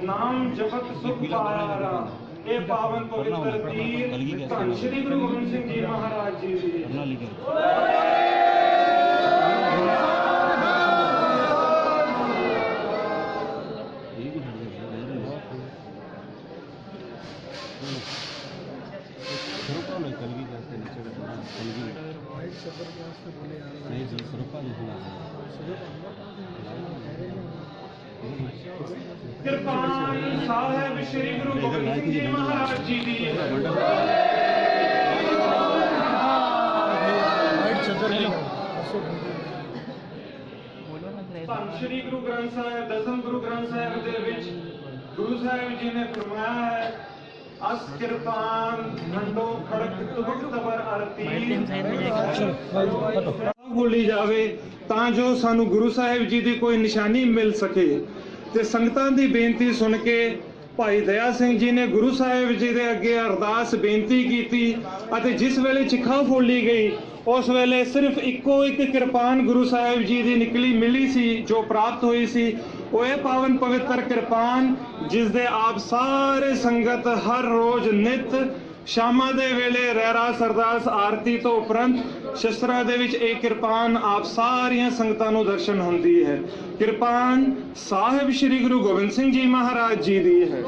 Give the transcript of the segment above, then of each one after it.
नाम जपत सुख पाया। ये पावन पवित्र तीर धन श्री गुरु गोबिंद सिंह जी महाराज जी दी। कृपान साहेब श्री गुरु गोबिंद सिंह जी महाराज जी दी। धन श्री गुरु ग्रंथ साहिब दसम गुरु ग्रंथ साहिब दे विच गुरु साहिब जी ने फरमाया है अस कृपान घंटो खड़क तुबक तबर आरती बोली जावे तां जो सानू गुरु साहिब जी दी कोई निशानी मिल सके। ते संगतां दी बेनती सुन के भाई दया सिंह जी ने गुरु साहिब जी दे अगे अरदास बेनती कीती अते जिस वेले चिखा फूली गई उस वेले सिर्फ इक्को एक कृपान गुरु साहिब जी दी निकली मिली सी जो प्राप्त हुई सी। वो पावन पवित्र कृपान जिस दे आप सारे संगत हर रोज नित शामा दे वेले रहरास अरदास आरती तो उपरंत शस्त्रा दे विच एक कृपान आप सारियां संगतां नूं दर्शन हुंदी है। कृपान साहिब श्री गुरु गोबिंद सिंह जी महाराज जी दी है।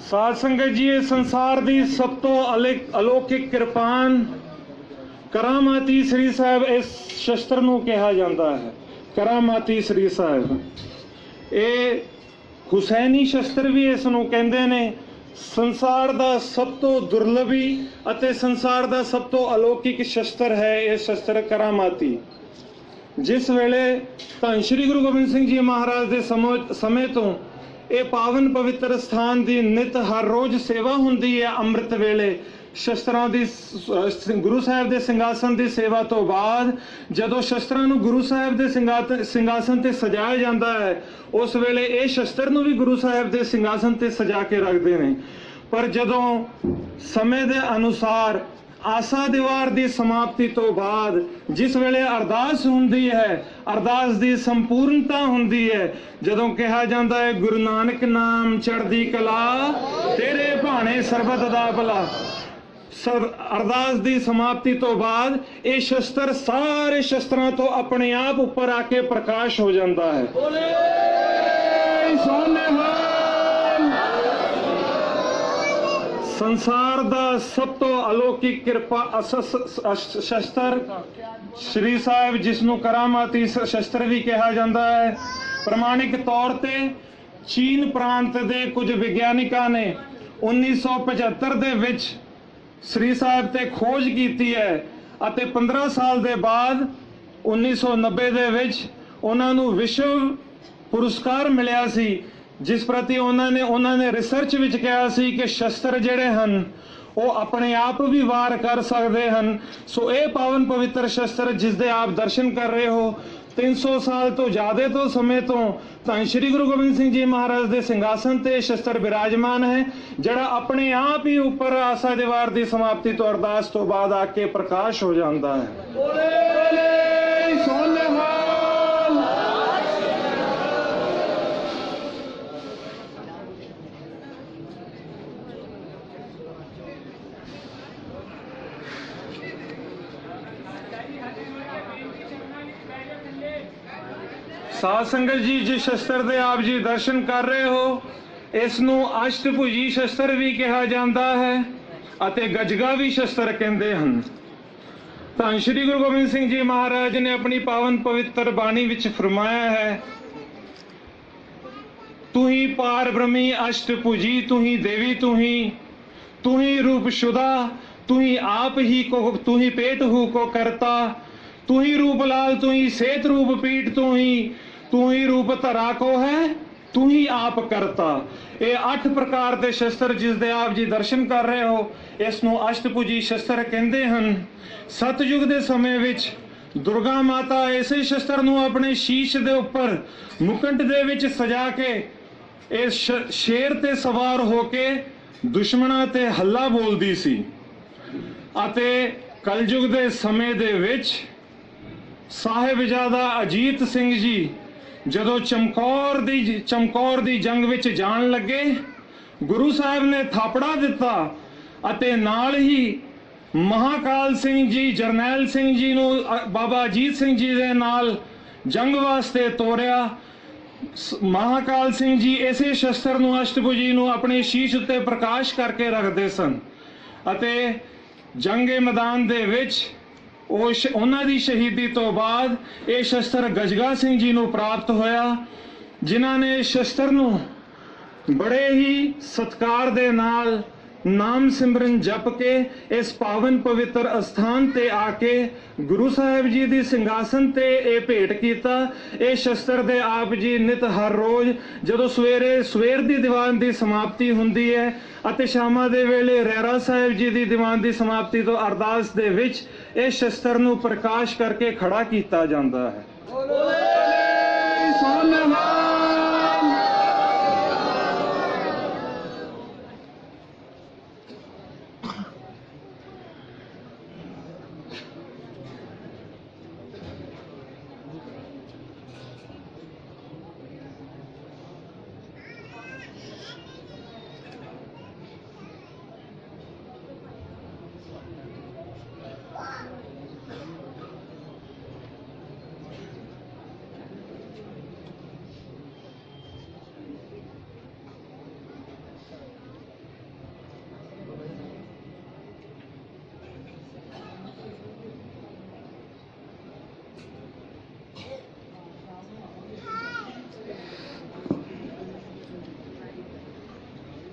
साध संगत जी संसार दी सब तो अलौकिक कृपान करामाती श्री साहिब इस शस्त्र नूं कहा जाता है। करामाती श्री साहिब ये हुसैनी शस्त्र भी इस नूं कहंदे ने। संसार दा सब तो दुर्लभी अते संसार दा सब तो अलौकिक शस्त्र है ये शस्त्र करामाती। जिस वेले धन श्री गुरु गोबिंद सिंह जी महाराज दे समय तो ये पावन पवित्र स्थान की नित हर रोज सेवा हुंदी है। अमृत वेले शस्त्रां दी गुरु साहिब दे सिंघासन की सेवा तो बाद जदों शस्त्रां नूं गुरु साहिब दे सिंघासन ते सजाया जाता है उस वेले ये शस्त्र नूं भी गुरु साहिब दे सिंघासन ते सजा के रखते हैं। पर जदों समय दे अनुसार आसा दीवार की समाप्ति तो बाद जिस वेले अरदास हुंदी है अरदास की संपूर्णता हुंदी है जदों कहा जाता है गुरु नानक नाम चढ़दी कला तेरे भाने सरबत दा भला। अरदास की समाप्ति तो बाद ये शस्त्र सारे शस्त्रां तो अपने आप ऊपर आके प्रकाश हो जाता है। संसार दा सब तो अलौकिक कृपा शस्त्र श्री साहिब जिसनों करामाती शस्त्र भी कहा जाता है। प्रमाणिक तौर पे चीन प्रांत दे कुछ विज्ञानिकां ने 1975 दे विच श्री साहिब ते खोज कीती है अते 15 साल दे बाद 1990 दे विच उन्हां नूं विश्व पुरस्कार मिलिया सी जिस प्रति उन्होंने रिसर्च विच कहा सी कि शस्त्र जिहड़े हन वो अपने आप भी वार कर सकते हैं। सो ये पावन पवित्र शस्त्र जिसदे आप दर्शन कर रहे हो 300 साल तो ज़्यादा तो समय तो धन श्री गुरु गोबिंद सिंह जी महाराज के सिंघासन ते शस्त्र विराजमान है जड़ा अपने आप ही ऊपर आसा दीवार की समाप्ति तो अरदास तो बाद आके प्रकाश हो जाता है। साध संगत जी जिस शस्त्र दे आप जी दर्शन कर रहे हो इसनूं अष्टभुजी शस्त्र भी कहा जाता है अते गजगा भी शस्त्र कहते हैं। धन श्री गुरु गोबिंद सिंह जी महाराज ने अपनी पावन पवित्र बाणी विच फरमाया है तू ही पार ब्रह्मी अष्टभुजी, तू ही देवी, तू ही रूप शुदा, तू ही आप ही को, तू ही पेट हु को करता, तू ही रूप लाल, तू ही सेत रूप पीठ, तू ही रूप धरा को है, तू ही आप करता। ये 8 प्रकार के शस्त्र जिसके आप जी दर्शन कर रहे हो, इसनों अष्टभुजी शस्त्र कहते हैं। सतयुग के समय विच दुर्गा माता इसे शस्त्र नूं अपने शीश के उपर मुकुट दे विच सजा के इस शेर ते सवार होके दुश्मनां ते हल्ला बोलदी सी। अते कलयुग के समय दे विच साहिबजादा अजीत सिंह जी जदों चमकौर दी जंग विच जान लगे, गुरु साहब ने थापड़ा दिता अते नाल ही महाकाल सिंह जी, जरनैल सिंह जी नूं बाबा अजीत सिंह जी दे नाल जंग वास्ते तोरिया। महाकाल सिंह जी इसे शस्त्र नूं अष्टभुजी नूं अपने शीश उत्ते प्रकाश करके रखते सन अते जंगे मैदान दे विच उन्हां दी शहीदी तो बाद ये शस्त्र गजगा सिंह जी नूं प्राप्त होया, जिन्हां ने इस शस्त्र नूं बड़े ही सत्कार दे नाल नाम सिमरन जप के इस पावन पवित्र स्थान ते आके गुरु साहब जी दी सिंघासन ते ए भेंट कीता। ये शस्त्र दे आप जी नित हर रोज जदों सवेर दी दीवान दी समाप्ति हुंदी है अते शामा दे वेले रहरा साहब जी दी दीवान दी समाप्ति तो अरदास दे विच इस शस्त्र नूं प्रकाश करके खड़ा कीता जांदा है।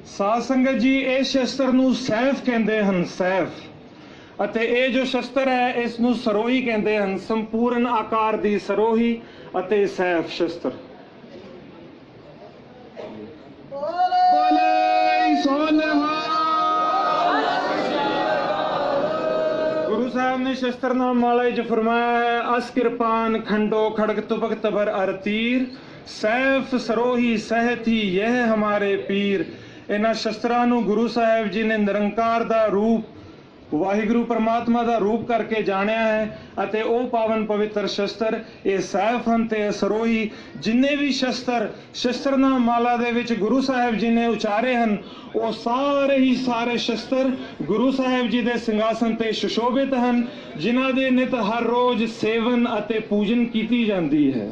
साध संगत जी इस शस्त्र नूं सैफ कहते हैं, सैफ। अते ये जो शस्त्र है इसनूं सरोही कहते हैं, संपूर्ण आकार दी सरोही अते सैफ शस्त्र। गुरु साहब ने शस्त्र नाम माला च फरमाया है, अस कृपान खंडो खड़ग तुपक तबर अर तीर, सैफ सरोही सहती यह हमारे पीर। इन्हां शस्त्रां नूं गुरु साहब जी ने निरंकार दा रूप वाहिगुरु परमात्मा दा रूप करके जानिया है अते ओ पावन पवित्र शस्त्र ये सैफ हन ते सरोही। जिन्ने भी शस्त्र नाम माला दे विच गुरु साहब जी ने उचारे हन वो सारे ही सारे शस्त्र गुरु साहब जी दे सिंघासन ते सुशोभित हन, जिन्हां दे नित हर रोज सेवन अते पूजन कीती जांदी है।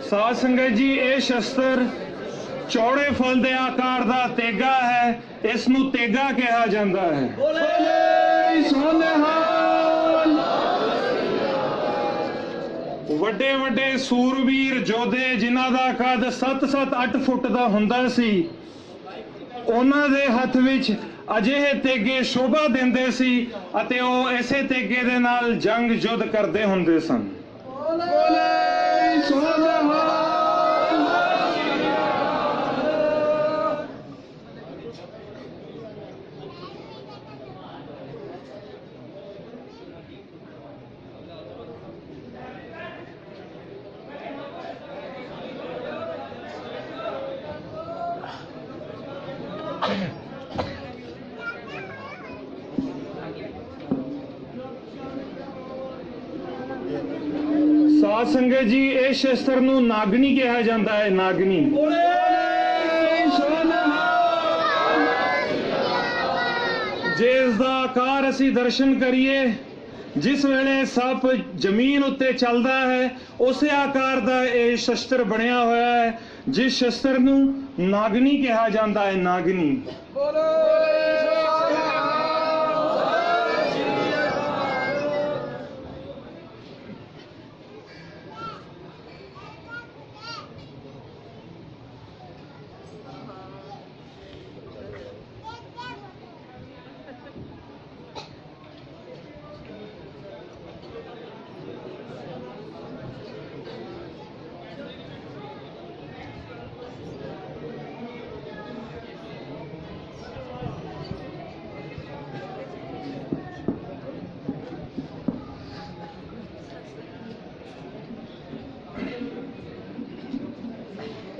साध संगत जी ये शस्त्र चौड़े फल दे आकार दा तेगा है, इसनूं तेगा कहा जाता है। वड्डे वड्डे सूरवीर जोधे जिन्हां दा कद 7-8 फुट दा हुंदा सी, उन्हां दे हथ विच अजिहे तेगे शोभा दिंदे सी अते ओ इसे तेगे दे नाल जंग युद्ध करदे हुंदे सन। साध संगत जी इस शस्त्र नूं नागनी कहा जाता है, नागनी। ਜੇ ਇਸ ਦਾ ਆਕਾਰ ਅਸੀਂ ਦਰਸ਼ਨ ਕਰੀਏ, ਜਿਸ ਵੇਲੇ ਸੱਪ ਜ਼ਮੀਨ ਉੱਤੇ ਚੱਲਦਾ ਹੈ ਉਸੇ ਆਕਾਰ ਦਾ ਇਹ ਸ਼ਸਤਰ ਬਣਿਆ ਹੋਇਆ ਹੈ, ਜਿਸ ਸ਼ਸਤਰ ਨੂੰ ਨਾਗਨੀ ਕਿਹਾ ਜਾਂਦਾ ਹੈ। ਨਾਗਨੀ।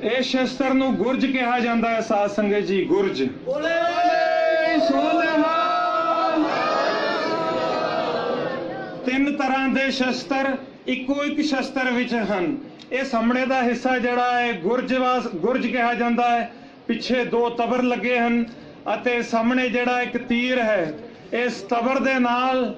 ਇਸ ਸ਼ਸਤਰ ਨੂੰ ਗੁਰਜ ਕਿਹਾ ਜਾਂਦਾ ਹੈ। ਸਾਧ ਸੰਗਤ ਜੀ, ਗੁਰਜ। ਤਿੰਨ ਤਰ੍ਹਾਂ ਦੇ ਸ਼ਸਤਰ ਇੱਕੋ ਇੱਕ ਸ਼ਸਤਰ ਵਿੱਚ ਹਨ। ਇਹ ਸਾਹਮਣੇ ਦਾ ਹਿੱਸਾ ਜਿਹੜਾ ਹੈ ਗੁਰਜ ਕਿਹਾ ਜਾਂਦਾ ਹੈ। ਪਿੱਛੇ ਦੋ ਤਬਰ ਲੱਗੇ ਹਨ ਅਤੇ ਸਾਹਮਣੇ ਜਿਹੜਾ ਇੱਕ ਤੀਰ ਹੈ। ਇਸ ਤਬਰ ਦੇ ਨਾਲ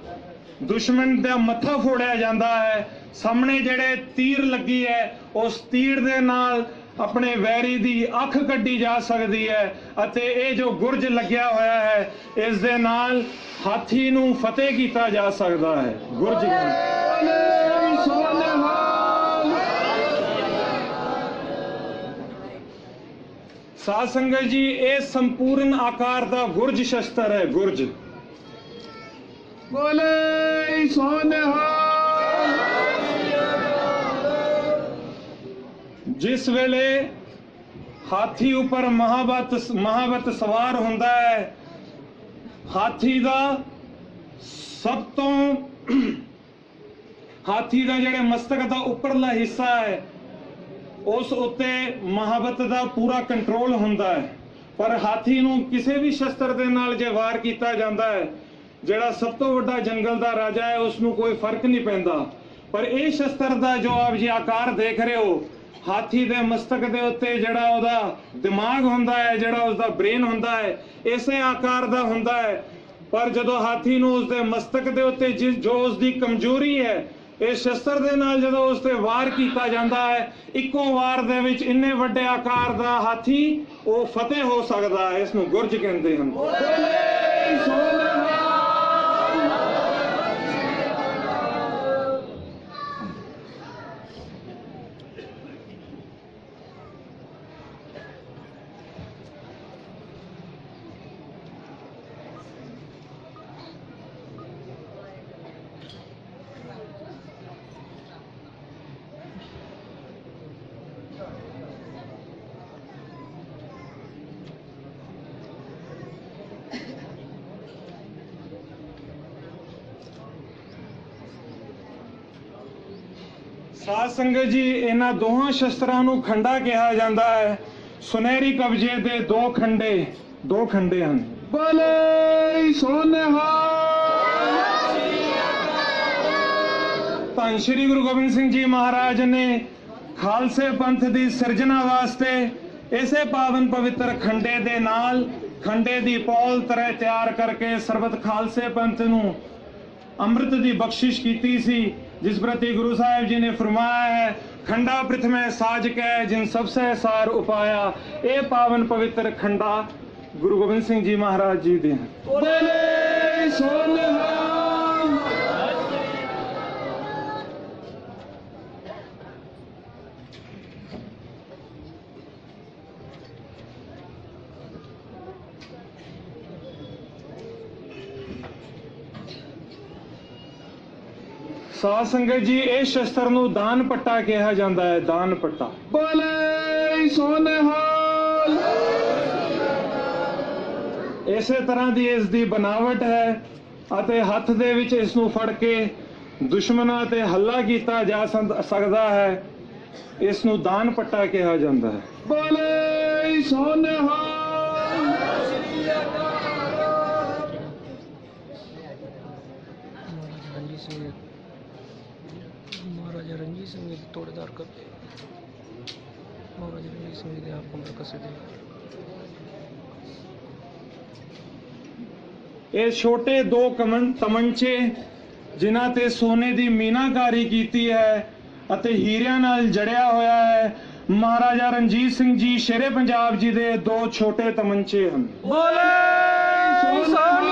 ਦੁਸ਼ਮਣ ਦਾ ਮੱਥਾ ਫੋੜਿਆ ਜਾਂਦਾ ਹੈ। ਸਾਹਮਣੇ ਜਿਹੜੇ ਤੀਰ ਲੱਗੀ ਹੈ, ਉਸ ਤੀਰ ਦੇ ਨਾਲ ਆਪਣੇ ਵੈਰੀ ਦੀ ਅੱਖ ਕੱਢੀ ਜਾ ਸਕਦੀ ਹੈ। ਅਤੇ ਇਹ ਜੋ ਗੁਰਜ ਲੱਗਿਆ ਹੋਇਆ ਹੈ, ਇਸ ਦੇ ਨਾਲ ਹਾਥੀ ਨੂੰ ਫਤਿਹ ਕੀਤਾ ਜਾ ਸਕਦਾ ਹੈ। ਗੁਰਜ। ਸਾਧ ਸੰਗਤ ਜੀ, ਇਹ ਸੰਪੂਰਨ ਆਕਾਰ ਦਾ ਗੁਰਜ ਸ਼ਸਤਰ ਹੈ। ਗੁਰਜ। ਬੋਲੇ ਸੋਨਿਹਾਲ। ਜਿਸ ਵੇਲੇ ਹਾਥੀ ਉੱਪਰ ਮਹਾਬਤ ਸਵਾਰ ਹੁੰਦਾ ਹੈ, ਹਾਥੀ ਦਾ ਜਿਹੜੇ ਮਸਤਕ ਦਾ ਉੱਪਰਲਾ ਹਿੱਸਾ ਹੈ, ਉਸ ਉੱਤੇ ਮਹਾਬਤ ਦਾ ਪੂਰਾ ਕੰਟਰੋਲ ਹੁੰਦਾ ਹੈ। ਪਰ ਹਾਥੀ ਨੂੰ ਕਿਸੇ ਵੀ ਸ਼ਸਤਰ ਦੇ ਨਾਲ ਜੇ ਵਾਰ ਕੀਤਾ ਜਾਂਦਾ ਹੈ, ਜਿਹੜਾ ਸਭ ਤੋਂ ਵੱਡਾ ਜੰਗਲ ਦਾ ਰਾਜਾ ਹੈ, ਉਸ ਨੂੰ ਕੋਈ ਫਰਕ ਨਹੀਂ ਪੈਂਦਾ। ਪਰ ਇਹ ਸ਼ਸਤਰ ਦਾ ਜੋ ਆਪ ਜੀ ਆਕਾਰ ਦੇਖ ਰਹੇ ਹੋ, ਹਾਥੀ ਦੇ ਮਸਤਕ ਦੇ ਉੱਤੇ ਜਿਹੜਾ ਉਹਦਾ ਦਿਮਾਗ ਹੁੰਦਾ ਹੈ, ਜਿਹੜਾ ਉਸਦਾ ਬ੍ਰੇਨ ਹੁੰਦਾ ਹੈ, ਇਸੇ ਆਕਾਰ ਦਾ ਹੁੰਦਾ ਹੈ। ਪਰ ਜਦੋਂ ਹਾਥੀ ਨੂੰ ਉਸਦੇ ਮਸਤਕ ਦੇ ਉੱਤੇ ਜੋ ਉਸਦੀ ਕਮਜ਼ੋਰੀ ਹੈ, ਇਸ ਸ਼ਸਤਰ ਦੇ ਨਾਲ ਜਦੋਂ ਉਸ ਤੇ ਵਾਰ ਕੀਤਾ ਜਾਂਦਾ ਹੈ, ਇੱਕੋ ਵਾਰ ਦੇ ਵਿੱਚ ਇੰਨੇ ਵੱਡੇ ਆਕਾਰ ਦਾ ਹਾਥੀ ਉਹ ਫਤਿਹ ਹੋ ਸਕਦਾ ਹੈ। ਇਸ ਨੂੰ ਗੁਰਜ ਕਹਿੰਦੇ ਹਨ। ਸਾਧ ਸੰਗਤ ਜੀ, ਇਹਨਾਂ ਦੋਹਾਂ ਸ਼ਸਤਰਾਂ ਨੂੰ ਖੰਡਾ ਕਿਹਾ ਜਾਂਦਾ ਹੈ। ਸੁਨਹਿਰੀ ਕਬਜੇ ਦੇ ਦੋ ਖੰਡੇ ਹਨ। ਬੋਲੇ ਸੋਨਿਹਾਲ। ਧੰਨ ਸ਼੍ਰੀ ਗੁਰੂ ਗੋਬਿੰਦ ਸਿੰਘ ਜੀ ਮਹਾਰਾਜ ਨੇ ਖਾਲਸੇ ਪੰਥ ਦੀ ਸਿਰਜਣਾ ਵਾਸਤੇ ਇਸੇ ਪਾਵਨ ਪਵਿੱਤਰ ਖੰਡੇ ਦੇ ਨਾਲ ਖੰਡੇ ਦੀ ਪੌਲ ਤਰ੍ਹਾਂ ਤਿਆਰ ਕਰਕੇ ਸਰਬਤ ਖਾਲਸੇ ਪੰਥ ਨੂੰ ਅੰਮ੍ਰਿਤ ਦੀ ਬਖਸ਼ਿਸ਼ ਕੀਤੀ ਸੀ, जिस प्रति गुरु साहिब जी ने फरमाया है, खंडा प्रथमे साज कै जिन सबसे सार उपाया। ये पावन पवित्र खंडा गुरु गोबिंद सिंह जी महाराज जी दे हैं। बोले सोनहाल। ਸਾਧ ਸੰਗਤ ਜੀ, ਇਹ ਸ਼ਸਤਰ ਨੂੰ ਦਾਨ ਪੱਟਾ ਕਿਹਾ ਜਾਂਦਾ ਹੈ। ਦਾਨ ਪੱਟਾ। ਬੋਲੇ ਸੋਨਿਹਾਲ। ਇਸੇ ਤਰ੍ਹਾਂ ਦੀ ਇਸ ਦੀ ਬਣਾਵਟ ਹੈ ਅਤੇ ਹੱਥ ਦੇ ਵਿੱਚ ਇਸ ਨੂੰ ਫੜ ਕੇ ਦੁਸ਼ਮਣਾਂ ਤੇ ਹੱਲਾ ਕੀਤਾ ਜਾ ਸਕਦਾ ਹੈ। ਇਸ ਨੂੰ ਦਾਨ ਪੱਟਾ ਕਿਹਾ ਜਾਂਦਾ ਹੈ। ਬੋਲੇ ਸੋਨਿਹਾਲ। महाराजा रणजीत सिंह ने तोड़ेदार करते महाराजा रणजीत सिंह ने आप कसे थे। ਇਹ ਛੋਟੇ ਦੋ ਤਮੰਚੇ ਜਿਨ੍ਹਾਂ ਤੇ ਸੋਨੇ ਦੀ ਮੀਨਾਕਾਰੀ ਕੀਤੀ ਹੈ ਅਤੇ ਹੀਰਿਆਂ ਨਾਲ ਜੜਿਆ ਹੋਇਆ ਹੈ, ਮਹਾਰਾਜਾ ਰਣਜੀਤ ਸਿੰਘ ਜੀ ਸ਼ੇਰੇ ਪੰਜਾਬ ਜੀ ਦੇ ਦੋ ਛੋਟੇ ਤਮੰਚੇ ਹਨ। ਬੋਲੇ ਸੋਨਿਹਾਲ।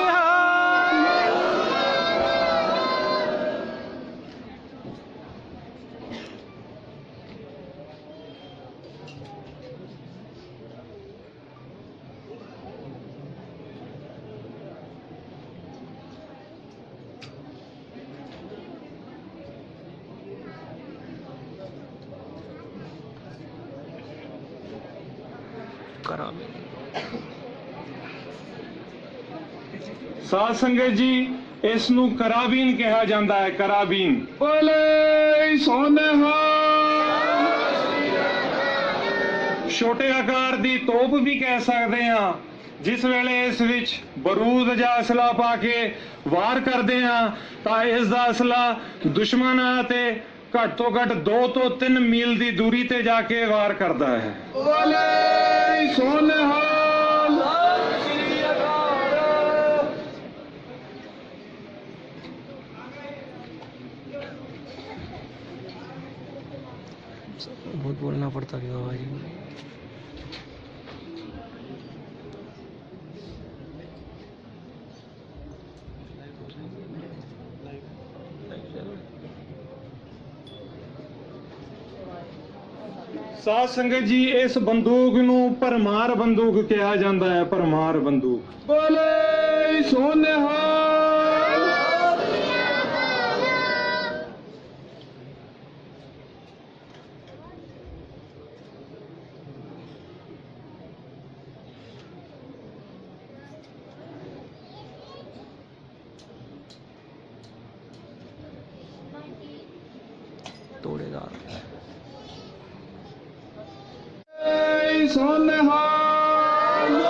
ਕਰਾਂਗੇ ਸਾਧ ਸੰਗਤ ਜੀ, ਇਸ ਨੂੰ ਕਰਾਬੀਨ ਕਿਹਾ ਜਾਂਦਾ ਹੈ। ਕਰਾਬੀਨ। ਬੋਲੇ ਸੋਨਿਹਾਲ। ਛੋਟੇ ਆਕਾਰ ਦੀ ਤੋਪ ਵੀ ਕਹਿ ਸਕਦੇ ਹਾਂ। ਜਿਸ ਵੇਲੇ ਇਸ ਵਿੱਚ ਬਰੂਦ ਜਾਂ ਅਸਲਾ ਪਾ ਕੇ ਵਾਰ ਕਰਦੇ ਹਾਂ ਤਾਂ ਇਸ ਦਾ ਅਸਲਾ ਦੁਸ਼ਮਣਾਂ ਤੇ ਘੱਟ ਤੋਂ ਘੱਟ 2 ਤੋਂ 3 ਮੀਲ ਦੀ ਦੂਰੀ ਤੇ ਜਾ ਕੇ ਵਾਰ ਕਰਦਾ ਹੈ। ਬੋਲੇ ਸੋਨਿਹਾਲ। बहुत बोलना पड़ता है आवाज में। ਸਾਧ ਸੰਗਤ ਜੀ, ਇਸ ਬੰਦੂਕ ਨੂੰ ਪਰਮਾਰ ਬੰਦੂਕ ਕਿਹਾ ਜਾਂਦਾ ਹੈ। ਪਰਮਾਰ ਬੰਦੂਕ। ਬੋਲੇ ਸੋਨਿਹਾਲ। तोड़ेदार ਸੋਨਿਹਾਲ।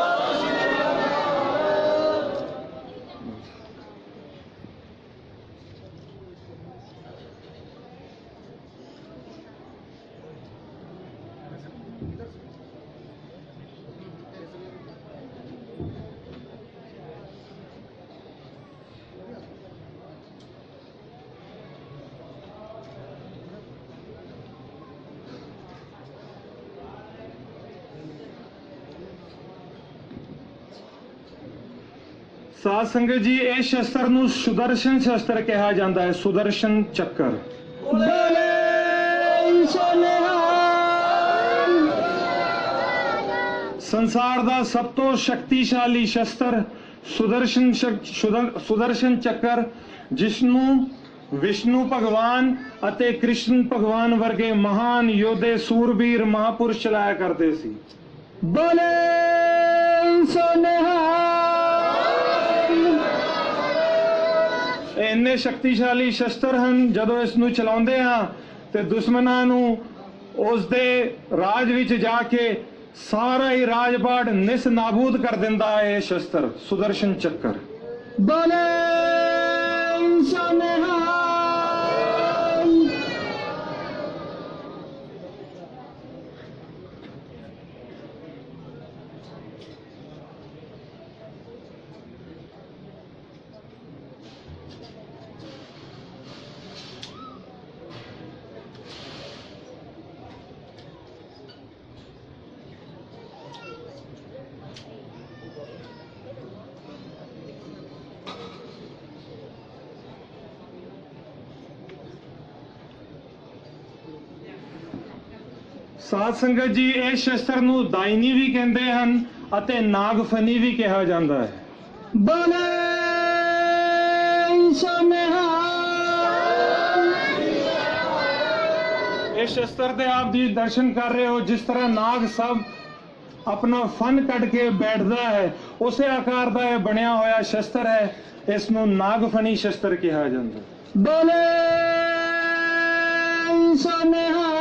ਸਾਧ ਸੰਗਤ ਜੀ, ਇਸ ਸ਼ਸਤਰ ਨੂੰ ਸੁਦਰਸ਼ਨ ਸ਼ਸਤਰ ਕਿਹਾ ਜਾਂਦਾ ਹੈ। ਸੁਦਰਸ਼ਨ ਚੱਕਰ। ਬੋਲੇ ਸੋਨਿਹਾਲ। ਸੰਸਾਰ ਦਾ ਸਭ ਤੋਂ ਸ਼ਕਤੀਸ਼ਾਲੀ ਸ਼ਸਤਰ ਸੁਦਰਸ਼ਨ ਚੱਕਰ, ਜਿਸ ਨੂੰ ਵਿਸ਼ਨੂੰ ਭਗਵਾਨ ਅਤੇ ਕ੍ਰਿਸ਼ਨ ਭਗਵਾਨ ਵਰਗੇ ਮਹਾਨ ਯੋਧੇ ਸੂਰਬੀਰ ਮਹਾਪੁਰਸ਼ ਚਲਾਇਆ ਕਰਦੇ ਸੀ। ਬੋਲੇ ਸੋਨਿਹਾਲ। ਇੰਨੇ ਸ਼ਕਤੀਸ਼ਾਲੀ ਸ਼ਸਤਰ ਹਨ, ਜਦੋਂ ਇਸ ਨੂੰ ਚਲਾਉਂਦੇ ਹਾਂ ਤੇ ਦੁਸ਼ਮਣਾਂ ਨੂੰ ਉਸ ਦੇ ਰਾਜ ਵਿੱਚ ਜਾ ਕੇ ਸਾਰਾ ਹੀ ਰਾਜਪਾਟ ਨਿਸ ਨਾਬੂਦ ਕਰ ਦਿੰਦਾ ਹੈ ਇਹ ਸ਼ਸਤਰ ਸੁਦਰਸ਼ਨ ਚੱਕਰ। ਬੋਲੇ ਸੋਨਿਹਾਲ। ਸਾਧ ਸੰਗਤ ਜੀ, ਇਸ ਸ਼ਸਤਰ ਨੂੰ ਦਾਇਨੀ ਵੀ ਕਹਿੰਦੇ ਹਨ ਅਤੇ ਨਾਗਫਨੀ ਵੀ ਕਿਹਾ ਜਾਂਦਾ ਹੈ। ਬੋਲੇ ਸੋਨਿਹਾਲ। ਇਸ ਸ਼ਸਤਰ ਦੇ ਆਪ ਜੀ ਦਰਸ਼ਨ ਕਰ ਰਹੇ ਹੋ, ਜਿਸ ਤਰ੍ਹਾਂ ਨਾਗ ਸਭ ਆਪਣਾ ਫਨ ਕੱਢ ਕੇ ਬੈਠਦਾ ਹੈ, ਉਸੇ ਆਕਾਰ ਦਾ ਇਹ ਬਣਿਆ ਹੋਇਆ ਸ਼ਸਤਰ ਹੈ। ਇਸ ਨੂੰ ਨਾਗਫਨੀ ਸ਼ਸਤਰ ਕਿਹਾ ਜਾਂਦਾ ਹੈ। ਬੋਲੇ ਸੋਨਿਹਾਲ।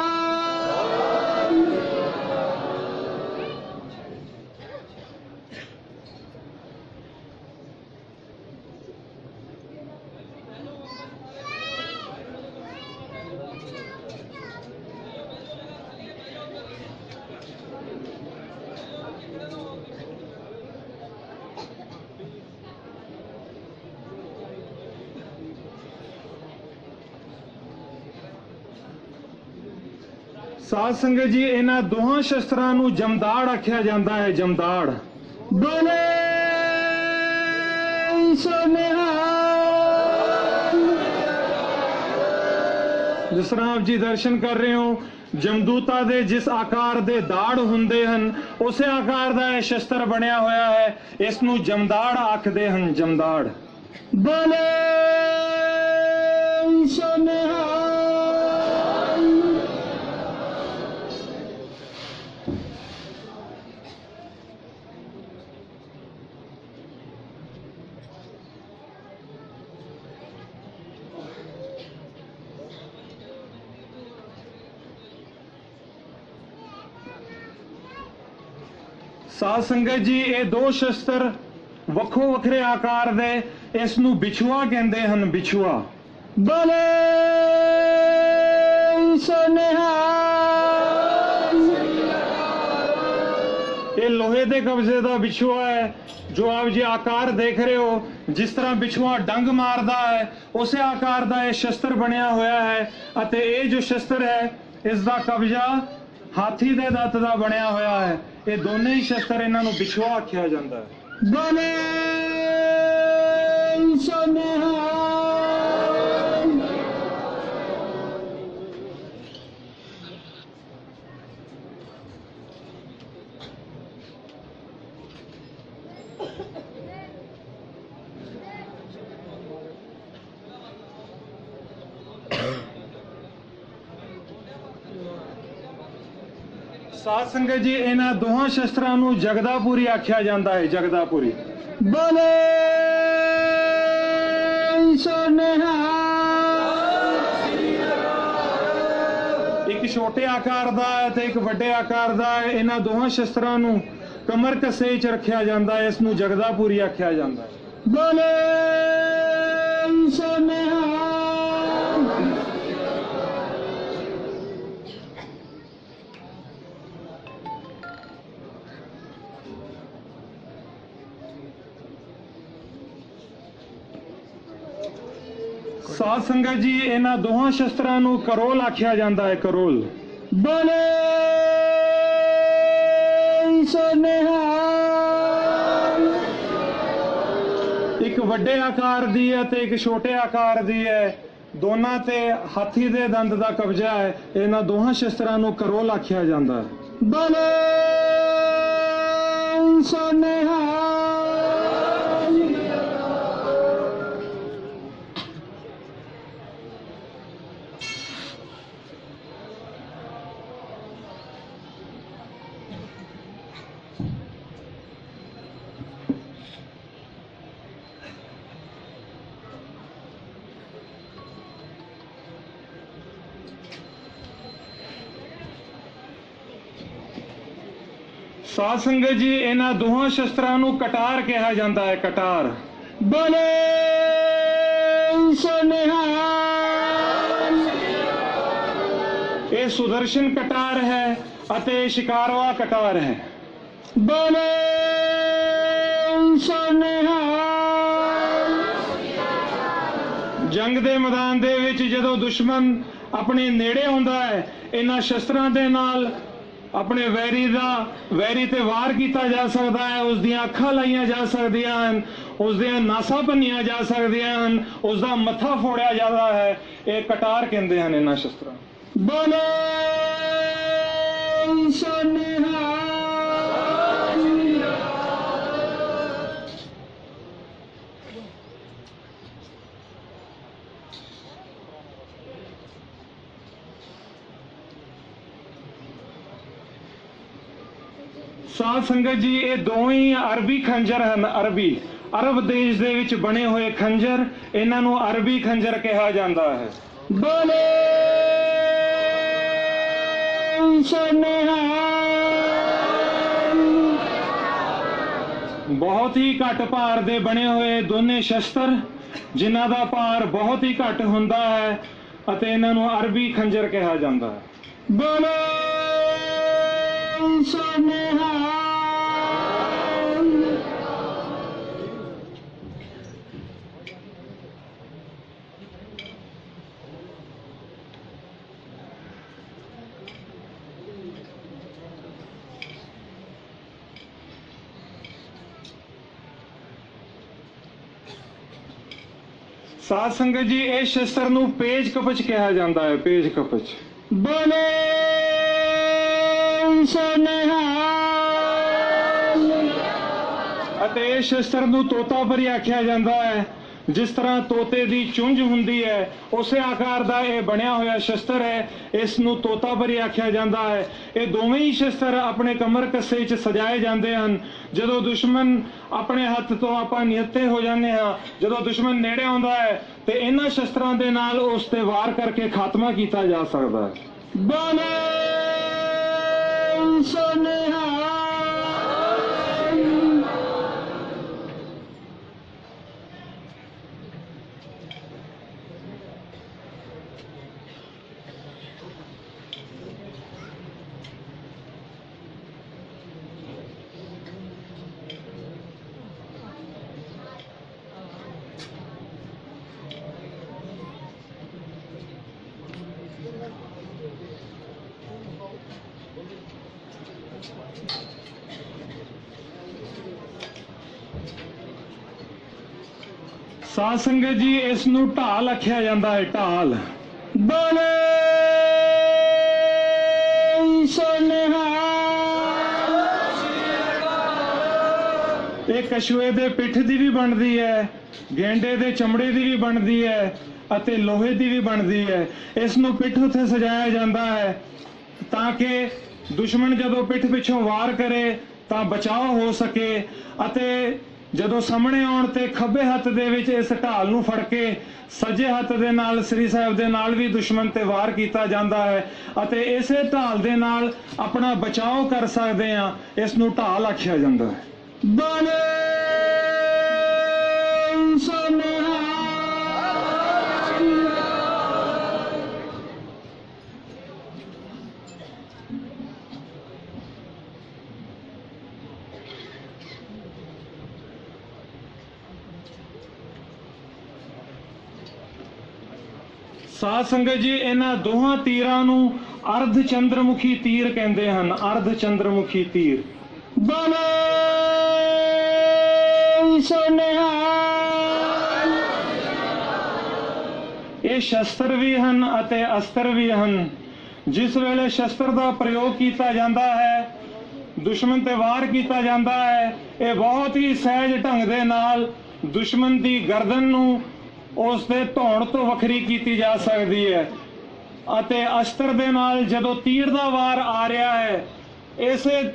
ਸਾਧ ਸੰਗਤ ਜੀ ਇਹਨਾਂ ਦੋਹਾਂ ਸ਼ਸਤਰਾਂ ਨੂੰ ਜਮਦਾੜ ਆਖਿਆ ਜਾਂਦਾ ਹੈ। ਜਮਦਾੜ ਬੋਲੇ ਜਿਸ ਤਰ੍ਹਾਂ ਆਪ ਜੀ ਦਰਸ਼ਨ ਕਰ ਰਹੇ ਹੋ, ਜਮਦੂਤਾ ਦੇ ਜਿਸ ਆਕਾਰ ਦੇ ਦਾੜ ਹੁੰਦੇ ਹਨ ਉਸੇ ਆਕਾਰ ਦਾ ਇਹ ਸ਼ਸਤਰ ਬਣਿਆ ਹੋਇਆ ਹੈ। ਇਸ ਨੂੰ ਜਮਦਾੜ ਆਖਦੇ ਹਨ। ਜਮਦਾੜ ਬੋਲੇ ਸਾਧ ਸੰਗਤ ਜੀ ਇਹ ਦੋ ਸ਼ਸਤਰ ਵੱਖੋ ਵੱਖਰੇ ਆਕਾਰ ਦੇ, ਇਸ ਨੂੰ ਬਿਛੂਆ ਕਹਿੰਦੇ ਹਨ। ਬਿਛੂਆ ਬੋਲੇ ਇਹ ਲੋਹੇ ਦੇ ਕਬਜ਼ੇ ਦਾ ਬਿਛੂਆ ਹੈ। ਜੋ ਆਪ ਜੀ ਆਕਾਰ ਦੇਖ ਰਹੇ ਹੋ, ਜਿਸ ਤਰ੍ਹਾਂ ਬਿਛੂਆ ਡੰਗ ਮਾਰਦਾ ਹੈ ਉਸੇ ਆਕਾਰ ਦਾ ਇਹ ਸ਼ਸਤਰ ਬਣਿਆ ਹੋਇਆ ਹੈ। ਅਤੇ ਇਹ ਜੋ ਸ਼ਸਤਰ ਹੈ ਇਸ ਦਾ ਕਬਜ਼ਾ ਹਾਥੀ ਦੇ ਦੰਦ ਦਾ ਬਣਿਆ ਹੋਇਆ ਹੈ। ਇਹ ਦੋਨੇ ਹੀ ਸ਼ਸਤਰ, ਇਹਨਾਂ ਨੂੰ ਬਿਛੂਆ ਆਖਿਆ ਜਾਂਦਾ ਹੈ। ਬੋਲੇ ਸਾਧ ਸੰਗਤ ਜੀ ਇਹਨਾਂ ਦੋਹਾਂ ਸ਼ਸਤਰਾਂ ਨੂੰ ਜਗਦਾਪੁਰੀ ਆਖਿਆ ਜਾਂਦਾ ਹੈ। ਜਗਦਾਪੁਰੀ ਬੋਲੇ ਇੱਕ ਛੋਟੇ ਆਕਾਰ ਦਾ ਹੈ ਤੇ ਇੱਕ ਵੱਡੇ ਆਕਾਰ ਦਾ ਹੈ। ਇਹਨਾਂ ਦੋਹਾਂ ਸ਼ਸਤਰਾਂ ਨੂੰ ਕਮਰ ਕੱਸੇ 'ਚ ਰੱਖਿਆ ਜਾਂਦਾ ਹੈ। ਇਸ ਨੂੰ ਜਗਦਾਪੁਰੀ ਆਖਿਆ ਜਾਂਦਾ ਹੈ। ਬੋਲੇ ਸਾਧ ਸੰਗਤ ਜੀ ਇਹਨਾਂ ਦੋਹਾਂ ਸ਼ਸਤਰਾਂ ਨੂੰ ਕਰੋਲ ਆਖਿਆ ਜਾਂਦਾ ਹੈ। ਕਰੋਲ ਬੋਲੇ ਇੱਕ ਵੱਡੇ ਆਕਾਰ ਦੀ ਹੈ ਤੇ ਇੱਕ ਛੋਟੇ ਆਕਾਰ ਦੀ ਹੈ। ਦੋਨਾਂ ਤੇ ਹਾਥੀ ਦੇ ਦੰਦ ਦਾ ਕਬਜ਼ਾ ਹੈ। ਇਹਨਾਂ ਦੋਹਾਂ ਸ਼ਸਤਰਾਂ ਨੂੰ ਕਰੋਲ ਆਖਿਆ ਜਾਂਦਾ ਹੈ। ਬੋਲੇ ਸਾਧ ਸੰਗਤ ਜੀ ਇਹਨਾਂ ਦੋਹਾਂ ਸ਼ਸਤਰਾਂ ਨੂੰ ਕਟਾਰ ਕਿਹਾ ਜਾਂਦਾ ਹੈ। ਕਟਾਰ ਬੋਲੇ ਇਹ ਸੁਦਰਸ਼ਨ ਕਟਾਰ ਹੈ ਅਤੇ ਸ਼ਿਕਾਰਵਾ ਕਟਾਰ ਹੈ। ਬੋਲੇ ਜੰਗ ਦੇ ਮੈਦਾਨ ਦੇ ਵਿੱਚ ਜਦੋਂ ਦੁਸ਼ਮਣ ਆਪਣੇ ਨੇੜੇ ਆਉਂਦਾ ਹੈ, ਇਹਨਾਂ ਸ਼ਸਤਰਾਂ ਦੇ ਨਾਲ ਆਪਣੇ ਵੈਰੀ ਤੇ ਵਾਰ ਕੀਤਾ ਜਾ ਸਕਦਾ ਹੈ। ਉਸ ਦੀਆਂ ਅੱਖਾਂ ਲਾਈਆਂ ਜਾ ਸਕਦੀਆਂ ਹਨ, ਉਸ ਦੀਆਂ ਨਾਸਾਂ ਭੰਨੀਆਂ ਜਾ ਸਕਦੀਆਂ ਹਨ, ਉਸ ਦਾ ਮੱਥਾ ਫੋੜਿਆ ਜਾਂਦਾ ਹੈ। ਇਹ ਕਟਾਰ ਕਹਿੰਦੇ ਹਨ ਇਹਨਾਂ ਸ਼ਸਤਰਾਂ। ਬੋਲੇ ਸਾਧ ਸੰਗਤ ਜੀ ਇਹ ਦੋਵੇਂ ਅਰਬੀ ਖੰਜਰ ਹਨ। ਅਰਬ ਦੇਸ਼ ਦੇ ਵਿੱਚ ਬਣੇ ਹੋਏ ਖੰਜਰ, ਇਹਨਾਂ ਨੂੰ ਅਰਬੀ ਖੰਜਰ ਕਿਹਾ ਜਾਂਦਾ ਹੈ। ਬੋਲੇ ਬਹੁਤ ਹੀ ਘੱਟ ਭਾਰ ਦੇ ਬਣੇ ਹੋਏ ਦੋਨੇ ਸ਼ਸਤਰ, ਜਿਨ੍ਹਾਂ ਦਾ ਭਾਰ ਬਹੁਤ ਹੀ ਘੱਟ ਹੁੰਦਾ ਹੈ ਅਤੇ ਇਹਨਾਂ ਨੂੰ ਅਰਬੀ ਖੰਜਰ ਕਿਹਾ ਜਾਂਦਾ ਹੈ। ਬੋਲੇ ਸਾਧ ਸੰਗਤ ਜੀ, ਇਹ ਸ਼ਸਤਰ ਨੂੰ ਪੇਜ ਕਪਚ ਕਿਹਾ ਜਾਂਦਾ ਹੈ। ਪੇਜ ਕਪਚ। ਬੋਲੇ ਸੋਨਿਹਾਲ। ਅਤੇ ਇਹ ਸ਼ਸਤਰ ਨੂੰ ਤੋਤਾਪਰੀ ਆਖਿਆ ਜਾਂਦਾ ਹੈ। ਜਿਸ ਤਰ੍ਹਾਂ ਤੋਤੇ ਦੀ ਚੁੰਝ ਹੁੰਦੀ ਹੈ, ਉਸੇ ਆਕਾਰ ਦਾ ਇਹ ਬਣਿਆ ਹੋਇਆ ਸ਼ਸਤਰ ਹੈ। ਇਸ ਨੂੰ ਤੋਤਾਪਰੀ ਆਖਿਆ ਜਾਂਦਾ ਹੈ। ਇਹ ਦੋਵੇਂ ਹੀ ਸ਼ਸਤਰ ਆਪਣੇ ਕਮਰ ਕੱਸੇ 'ਚ ਸਜਾਏ ਜਾਂਦੇ ਹਨ। ਜਦੋਂ ਦੁਸ਼ਮਣ ਆਪਣੇ ਹੱਥ ਤੋਂ ਆਪਾਂ ਨਿਹੱਤੇ ਹੋ ਜਾਂਦੇ ਹਾਂ, ਜਦੋਂ ਦੁਸ਼ਮਣ ਨੇੜੇ ਆਉਂਦਾ ਹੈ ਤੇ ਇਹਨਾਂ ਸ਼ਸਤਰਾਂ ਦੇ ਨਾਲ ਉਸ ਤੇ ਵਾਰ ਕਰਕੇ ਖਾਤਮਾ ਕੀਤਾ ਜਾ ਸਕਦਾ ਹੈ। ਬੋਲੇ ਸੋਨਿਹਾਲ। ਸਾਧ ਸੰਗਤ ਜੀ, ਇਸ ਨੂੰ ਢਾਲ ਆਖਿਆ ਜਾਂਦਾ ਹੈ। ਢਾਲ। ਬੋਲੇ ਸੋਨਿਹਾਲ। ਇਹ ਕਛੂਏ ਦੇ ਪਿੱਠ ਦੀ ਵੀ ਬਣਦੀ ਹੈ, ਗੈਂਡੇ ਦੇ ਚਮੜੇ ਦੀ ਵੀ ਬਣਦੀ ਹੈ ਅਤੇ ਲੋਹੇ ਦੀ ਵੀ ਬਣਦੀ ਹੈ। ਇਸ ਨੂੰ ਪਿੱਠ ਉੱਤੇ ਸਜਾਇਆ ਜਾਂਦਾ ਹੈ ਤਾਂ ਕਿ ਦੁਸ਼ਮਣ ਜਦੋਂ ਪਿੱਠ ਪਿੱਛੋਂ ਵਾਰ ਕਰੇ ਤਾਂ ਬਚਾਅ ਹੋ ਸਕੇ। ਅਤੇ ਜਦੋਂ ਸਾਹਮਣੇ ਆਉਣ ਤੇ ਖੱਬੇ ਹੱਥ ਦੇ ਵਿੱਚ ਇਸ ਢਾਲ ਨੂੰ ਫੜ ਕੇ ਸੱਜੇ ਹੱਥ ਦੇ ਨਾਲ ਸ੍ਰੀ ਸਾਹਿਬ ਦੇ ਨਾਲ ਵੀ ਦੁਸ਼ਮਣ ਤੇ ਵਾਰ ਕੀਤਾ ਜਾਂਦਾ ਹੈ ਅਤੇ ਇਸੇ ਢਾਲ ਦੇ ਨਾਲ ਆਪਣਾ ਬਚਾਅ ਕਰ ਸਕਦੇ ਹਾਂ। ਇਸ ਨੂੰ ਢਾਲ ਆਖਿਆ ਜਾਂਦਾ ਹੈ। ਬੋਲੇ ਸੋਨਿਹਾਲ। ਸਾਧ ਸੰਗਤ ਜੀ, ਇਹਨਾਂ ਦੋਹਾਂ ਤੀਰਾਂ ਨੂੰ ਅਰਧ ਚੰਦਰਮੁਖੀ ਤੀਰ ਕਹਿੰਦੇ ਹਨ। ਅਰਧ ਚੰਦਰਮੁਖੀ ਤੀਰ। ਬੋਲੇ ਸੋਨਿਹਾਲ। ਇਹ ਸ਼ਸਤਰ ਵੀ ਹਨ ਅਤੇ ਅਸਤਰ ਵੀ ਹਨ। ਜਿਸ ਵੇਲੇ ਸ਼ਸਤਰ ਦਾ ਪ੍ਰਯੋਗ ਕੀਤਾ ਜਾਂਦਾ ਹੈ, ਦੁਸ਼ਮਣ ਤੇ ਵਾਰ ਕੀਤਾ ਜਾਂਦਾ ਹੈ, ਇਹ ਬਹੁਤ ਹੀ ਸਹਿਜ ਢੰਗ ਦੇ ਨਾਲ ਦੁਸ਼ਮਣ ਦੀ ਗਰਦਨ ਨੂੰ ਉਸ ਦੇ ਧੌਣ ਤੋਂ ਵੱਖਰੀ ਕੀਤੀ ਜਾ ਸਕਦੀ ਹੈ। ਅਤੇ ਅਸਤਰ ਦੇ ਨਾਲ ਜਦੋਂ ਤੀਰ ਦਾ ਵਾਰ ਆ ਰਿਹਾ ਹੈ, ਇਸੇ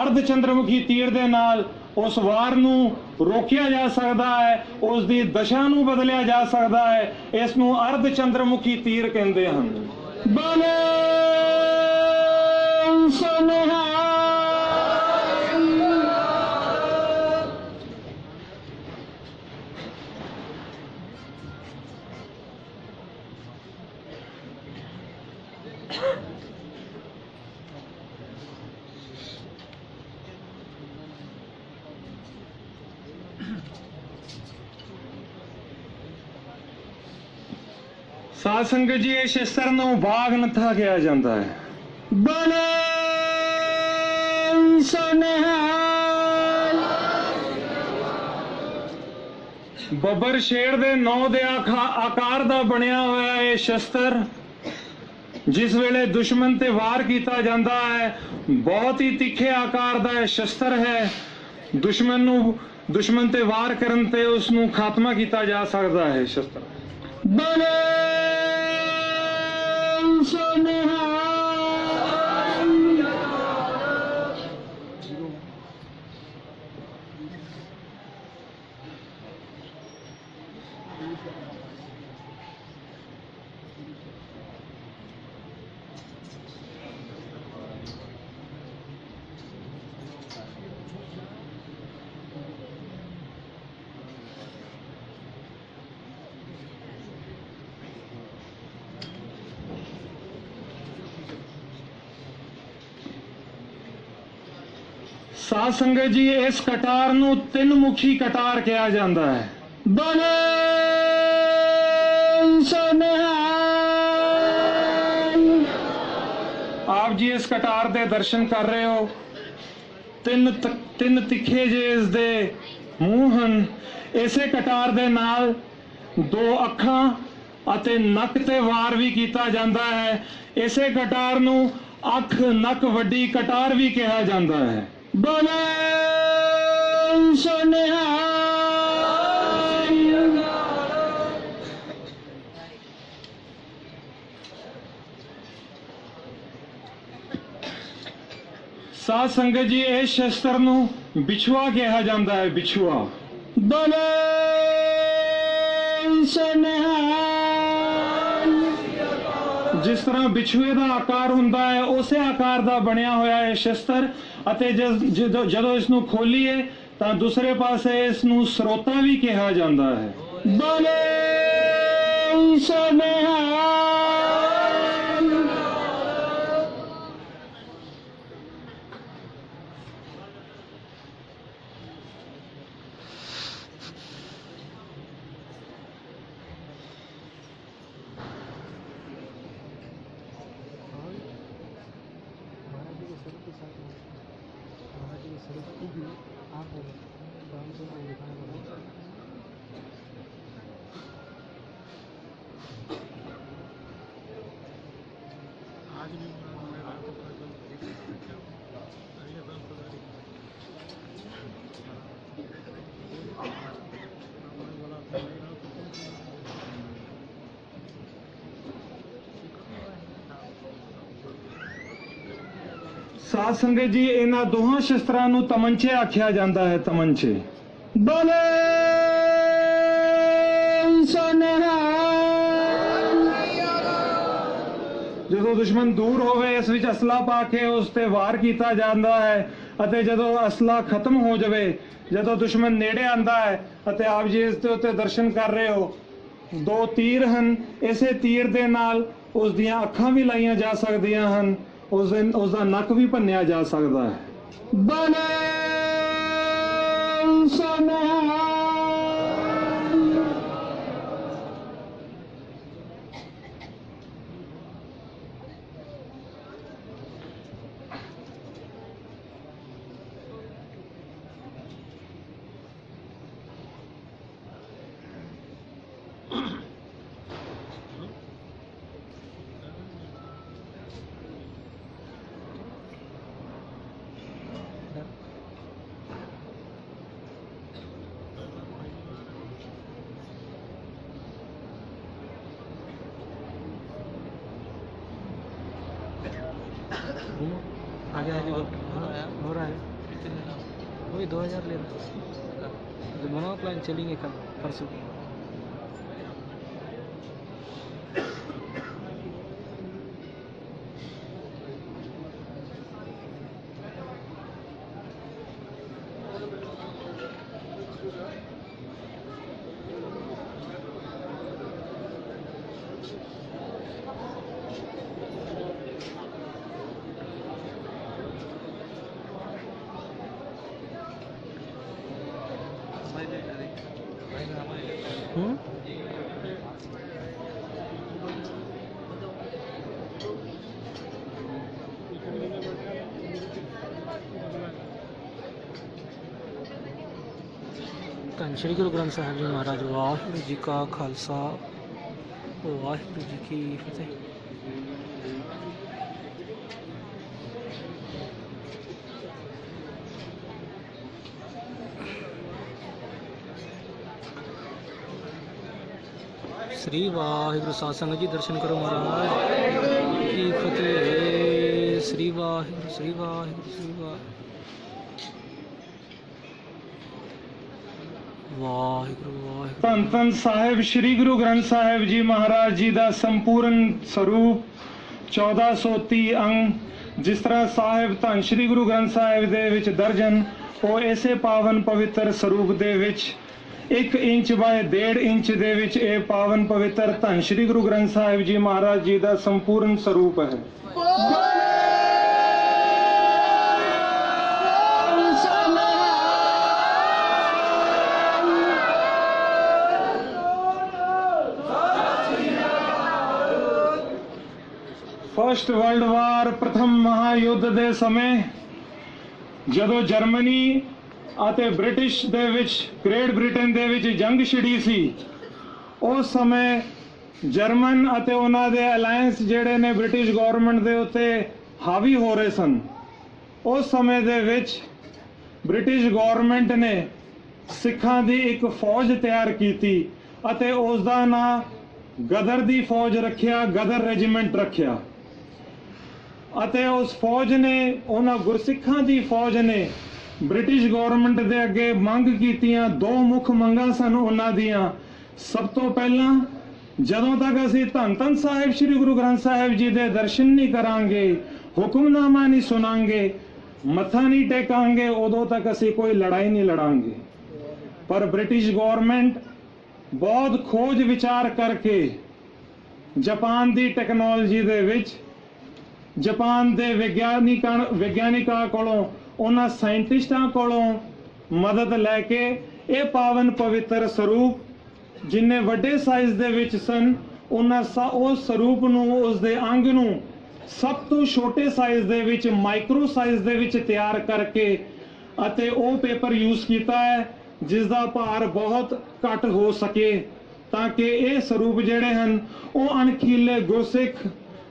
ਅਰਧ ਚੰਦਰਮੁਖੀ ਤੀਰ ਦੇ ਨਾਲ ਉਸ ਵਾਰ ਨੂੰ ਰੋਕਿਆ ਜਾ ਸਕਦਾ ਹੈ, ਉਸ ਦੀ ਦਸ਼ਾ ਨੂੰ ਬਦਲਿਆ ਜਾ ਸਕਦਾ ਹੈ। ਇਸ ਨੂੰ ਅਰਧ ਚੰਦਰਮੁਖੀ ਤੀਰ ਕਹਿੰਦੇ ਹਨ। ਬੋਲੇ ਸੋਨਿਹਾਲ। ਸਾਧ ਸੰਗਤ ਜੀ, ਇਹ ਸ਼ਸਤਰ ਨੂੰ ਬਾਗ ਨੱਥਾ ਕਿਹਾ ਜਾਂਦਾ ਹੈ। ਬੋਲੇ ਸੋਨਿਹਾਲ। ਬੱਬਰ ਸ਼ੇਰ ਦੇ 9 ਦੇ ਆਕਾਰ ਦਾ ਬਣਿਆ ਹੋਇਆ ਇਹ ਸ਼ਸਤਰ, ਜਿਸ ਵੇਲੇ ਦੁਸ਼ਮਣ ਤੇ ਵਾਰ ਕੀਤਾ ਜਾਂਦਾ ਹੈ, ਬਹੁਤ ਹੀ ਤਿੱਖੇ ਆਕਾਰ ਦਾ ਇਹ ਸ਼ਸਤਰ ਹੈ। ਦੁਸ਼ਮਣ ਤੇ ਵਾਰ ਕਰਨ ਤੇ ਉਸ ਨੂੰ ਖਾਤਮਾ ਕੀਤਾ ਜਾ ਸਕਦਾ ਹੈ। ਸ਼ਸਤਰ। ਬੋਲੇ ਸੋਨਿਹਾਲ। ਸਾਧ ਸੰਗਤ ਜੀ, ਇਸ ਕਟਾਰ ਨੂੰ ਤਿੰਨ ਮੁਖੀ ਕਟਾਰ ਕਿਹਾ ਜਾਂਦਾ ਹੈ। ਬੋਲੇ ਸੋਨਿਹਾਲ। ਆਪ ਜੀ ਇਸ ਕਟਾਰ ਦੇ ਦਰਸ਼ਨ ਕਰ ਰਹੇ ਹੋ। ਤਿੰਨ ਤਿੱਖੇ ਜੇ ਇਸ ਦੇ ਮੂੰਹ ਹਨ। ਇਸੇ ਕਟਾਰ ਦੇ ਨਾਲ ਦੋ ਅੱਖਾਂ ਅਤੇ ਨੱਕ ਤੇ ਵਾਰ ਵੀ ਕੀਤਾ ਜਾਂਦਾ ਹੈ। ਇਸੇ ਕਟਾਰ ਨੂੰ ਅੱਖ ਨੱਕ ਵੱਡੀ ਕਟਾਰ ਵੀ ਕਿਹਾ ਜਾਂਦਾ ਹੈ। बोले सोनिहाल ਸਾਧ ਸੰਗਤ ਜੀ, ਇਸ ਸ਼ਸਤਰ ਨੂੰ ਬਿਛੂਆ ਕਿਹਾ ਜਾਂਦਾ ਹੈ। ਬਿਛੂਆ। बोले सोनिहाल ਜਿਸ ਤਰ੍ਹਾਂ ਬਿਛੂਏ ਦਾ ਆਕਾਰ ਹੁੰਦਾ ਹੈ, ਉਸੇ ਆਕਾਰ ਦਾ ਬਣਿਆ ਹੋਇਆ ਹੈ ਸ਼ਸਤਰ। ਅਤੇ ਜਦੋਂ ਇਸ ਨੂੰ ਖੋਲੀਏ ਤਾਂ ਦੂਸਰੇ ਪਾਸੇ ਇਸ ਨੂੰ ਸਰੋਤਾ ਵੀ ਕਿਹਾ ਜਾਂਦਾ ਹੈ। बोले सोनिहाल ਸਾਧ ਸੰਗਤ ਜੀ, ਇਹਨਾਂ ਦੋਹਾਂ ਸ਼ਸਤਰਾਂ ਨੂੰ ਤਮੰਚੇ ਆਖਿਆ ਜਾਂਦਾ ਹੈ। ਤਮੰਚੇ। बोले सोनिहाल ਜਦੋਂ ਦੁਸ਼ਮਣ ਦੂਰ ਹੋਵੇ, ਇਸ ਵਿੱਚ ਅਸਲਾ ਪਾ ਕੇ ਉਸ ਤੇ ਵਾਰ ਕੀਤਾ ਜਾਂਦਾ ਹੈ। ਅਤੇ ਜਦੋਂ ਅਸਲਾ ਖਤਮ ਹੋ ਜਾਵੇ, ਜਦੋਂ ਦੁਸ਼ਮਣ ਨੇੜੇ ਆਂਦਾ ਹੈ ਅਤੇ ਆਪ ਜੀ ਇਸ ਦੇ ਉੱਤੇ ਦਰਸ਼ਨ ਕਰ ਰਹੇ ਹੋ, ਦੋ ਤੀਰ ਹਨ। ਇਸੇ ਤੀਰ ਦੇ ਨਾਲ ਉਸ ਦੀਆਂ ਅੱਖਾਂ ਵੀ ਲਾਈਆਂ ਜਾ ਸਕਦੀਆਂ ਹਨ, ਉਸ ਦਾ ਨੱਕ ਵੀ ਭੰਨਿਆ ਜਾ ਸਕਦਾ ਹੈ। बोले सोनिहाल आगे आगे हो रहा है। वही 2000 ले रहा है। तो बनाओ प्लान, चलेंगे कल परसों। ਧੰਨ ਸ਼੍ਰੀ ਗੁਰੂ ਗ੍ਰੰਥ ਸਾਹਿਬ ਜੀ ਮਹਾਰਾਜ। ਵਾਹਿਗੁਰੂ ਜੀ ਕਾ ਖਾਲਸਾ, ਵਾਹਿਗੁਰੂ ਜੀ ਕੀ ਫਤਿਹ। श्री वाहिगुरु। साध संगत जी दर्शन करो महाराज की फतेह। श्री वाहिगुरु, श्री वाहिगुरु, श्री वाहिगुरु, वाहिगुरु। ਧੰਨ ਧੰਨ ਸਾਹਿਬ ਸ੍ਰੀ ਗੁਰੂ ਗ੍ਰੰਥ ਸਾਹਿਬ ਜੀ ਮਹਾਰਾਜ ਜੀ ਦਾ ਸੰਪੂਰਨ ਸਰੂਪ 1430 ਅੰਗ। ਜਿਸ ਤਰ੍ਹਾਂ ਸਾਹਿਬ ਧੰਨ ਸ੍ਰੀ ਗੁਰੂ ਗ੍ਰੰਥ ਸਾਹਿਬ ਦੇ ਵਿੱਚ ਦਰਜ ਹਨ, ਉਹ ਇਸੇ ਪਾਵਨ ਪਵਿੱਤਰ ਸਰੂਪ ਦੇ ਵਿੱਚ 1 ਇੰਚ ਬਾਏ 1.5 ਇੰਚ ਦੇ ਵਿੱਚ ਇਹ ਪਾਵਨ ਪਵਿੱਤਰ ਧੰਨ ਸ੍ਰੀ ਗੁਰੂ ਗ੍ਰੰਥ ਸਾਹਿਬ ਜੀ ਮਹਾਰਾਜ ਜੀ ਦਾ ਸੰਪੂਰਨ ਸਰੂਪ ਹੈ। ਫਸਟ ਵਰਲਡ ਵਾਰ, ਪ੍ਰਥਮ ਮਹਾਯੁੱਧ ਦੇ ਸਮੇਂ ਜਦੋਂ ਜਰਮਨੀ ਅਤੇ ਬ੍ਰਿਟਿਸ਼ ਦੇ ਵਿੱਚ, ਗ੍ਰੇਟ ਬ੍ਰਿਟੇਨ ਦੇ ਵਿੱਚ ਜੰਗ ਛਿੜੀ ਸੀ, ਉਸ ਸਮੇਂ ਜਰਮਨ ਅਤੇ ਉਹਨਾਂ ਦੇ ਅਲਾਇੰਸ ਜਿਹੜੇ ਨੇ ਬ੍ਰਿਟਿਸ਼ ਗਵਰਨਮੈਂਟ ਦੇ ਉੱਤੇ ਹਾਵੀ ਹੋ ਰਹੇ ਸਨ। ਉਸ ਸਮੇਂ ਦੇ ਵਿੱਚ ਬ੍ਰਿਟਿਸ਼ ਗਵਰਨਮੈਂਟ ਨੇ ਸਿੱਖਾਂ ਦੀ ਇੱਕ ਫੌਜ ਤਿਆਰ ਕੀਤੀ ਅਤੇ ਉਸ ਦਾ ਨਾਂ ਗਦਰ ਦੀ ਫੌਜ ਰੱਖਿਆ, ਗਦਰ ਰੈਜੀਮੈਂਟ ਰੱਖਿਆ। ਅਤੇ ਉਸ ਫੌਜ ਨੇ, ਉਹਨਾਂ ਗੁਰਸਿੱਖਾਂ ਦੀ ਫੌਜ ਨੇ ਬ੍ਰਿਟਿਸ਼ ਗਵਰਨਮੈਂਟ ਦੇ ਅੱਗੇ ਮੰਗ ਕੀਤੀਆਂ। ਦੋ ਮੁੱਖ ਮੰਗਾਂ ਸਨ ਉਹਨਾਂ ਦੀਆਂ। ਸਭ ਤੋਂ ਪਹਿਲਾਂ, ਜਦੋਂ ਤੱਕ ਅਸੀਂ ਧੰਨ ਧੰਨ ਸਾਹਿਬ ਸ੍ਰੀ ਗੁਰੂ ਗ੍ਰੰਥ ਸਾਹਿਬ ਜੀ ਦੇ ਦਰਸ਼ਨ ਨਹੀਂ ਕਰਾਂਗੇ, ਹੁਕਮਨਾਮਾ ਨਹੀਂ ਸੁਣਾਂਗੇ, ਮੱਥਾ ਨਹੀਂ ਟੇਕਾਂਗੇ, ਉਦੋਂ ਤੱਕ ਅਸੀਂ ਕੋਈ ਲੜਾਈ ਨਹੀਂ ਲੜਾਂਗੇ। ਪਰ ਬ੍ਰਿਟਿਸ਼ ਗਵਰਨਮੈਂਟ ਬਹੁਤ ਖੋਜ ਵਿਚਾਰ ਕਰਕੇ ਜਾਪਾਨ ਦੀ ਟੈਕਨੋਲੋਜੀ ਦੇ ਵਿੱਚ, ਜਾਪਾਨ ਦੇ ਵਿਗਿਆਨਿਕਾਂ ਕੋਲੋਂ, ਉਹਨਾਂ ਸਾਇੰਟਿਸਟਾਂ ਕੋਲੋਂ ਮਦਦ ਲੈ ਕੇ ਇਹ ਪਾਵਨ ਪਵਿੱਤਰ ਸਰੂਪ ਜਿੰਨੇ ਵੱਡੇ ਸਾਈਜ਼ ਦੇ ਵਿੱਚ ਸਨ, ਉਹਨਾਂ ਉਸ ਸਰੂਪ ਨੂੰ, ਉਸ ਦੇ ਅੰਗ ਨੂੰ ਸਭ ਤੋਂ ਛੋਟੇ ਸਾਈਜ਼ ਦੇ ਵਿੱਚ, ਮਾਈਕਰੋ ਸਾਈਜ਼ ਦੇ ਵਿੱਚ ਤਿਆਰ ਕਰਕੇ ਅਤੇ ਉਹ ਪੇਪਰ ਯੂਜ਼ ਕੀਤਾ ਹੈ ਜਿਸ ਦਾ ਭਾਰ ਬਹੁਤ ਘੱਟ ਹੋ ਸਕੇ, ਤਾਂ ਕਿ ਇਹ ਸਰੂਪ ਜਿਹੜੇ ਹਨ ਉਹ ਅਣਖੀਲੇ ਗੁਰਸਿੱਖ